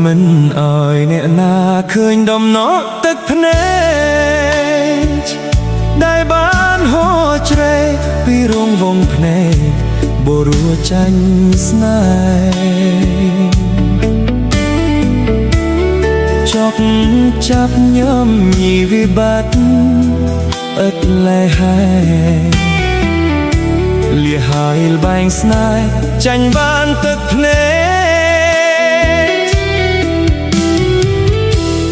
មិនអើយអ្នកណាឃើញដំណក់ទឹកភ្នែកដែលបានហូរជ្រែកពីរងវងភ្នែកបរួចាញ់ស្នេហ៍ចប់ចាប់ញឹមញីវិបត្តិឥតលែហែលៀហើយលបែងស្នេហ៍ចាញ់បានទឹកភ្នែក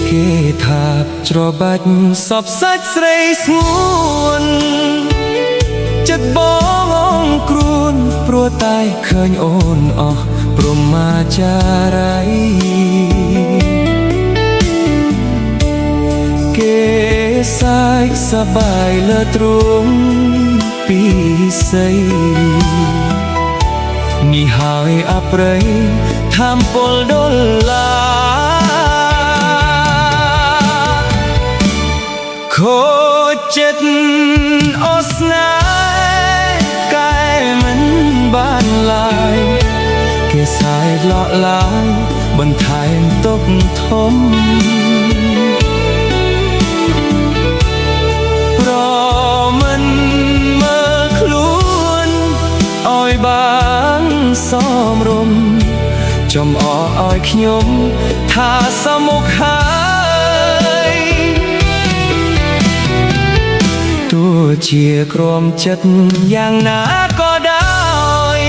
គេថាច្របាច់សពសាច់ស្រីស្ងួនចិត្តបងអងគ្រួនព្រោះតែឃើញអូនអស់ព្រមាចារៃគេសាយសបាយលើទ្រង់ពីស័យនេះហើយអប្រៃថាមពលដុល្លារខូចចិត្តអូស្នេហ៍កែមិនបានឡើយគេសាយឡក់ឡើយបន្ថែមទុកធំប្រមិនមើលខ្លួនឲ្យបានសមរម្យចំអកឲ្យខ្ញុំថាសមុខហើយទោះជាក្រំចិត្តយ៉ាងណាក៏ដោយ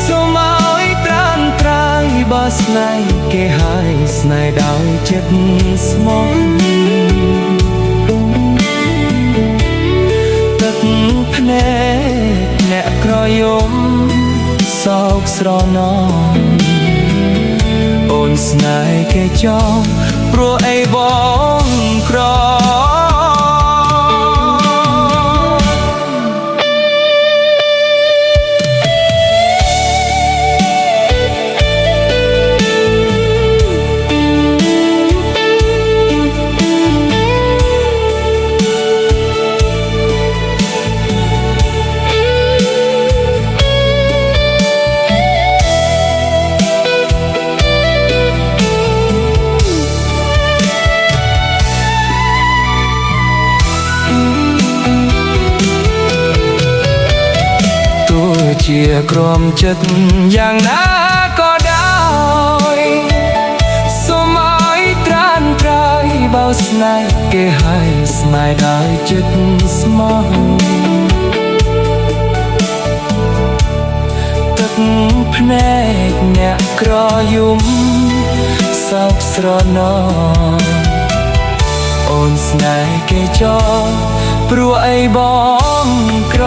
សូមឲ្យត្រានត្រាយបើស្នេហ៍គេហើយស្នេហ៍ដោយចិត្តស្មោះទឹកភ្នែកអ្នកក្រយំសោកស្រណំអូនស្នេហ៍គេចង់ព្រោះអីបងក្រ ជាក្រំចិត្តយ៉ាងណាក៏ដោយសូមឲ្យត្រានត្រើយបើស្នេហ៍គេហើយស្នេហ៍ដោយចិត្តស្មោះទឹកភ្នែកអ្នកក្រយំសោកស្រណំអូនស្នេហ៍គេចោលព្រោះអីបងក្រ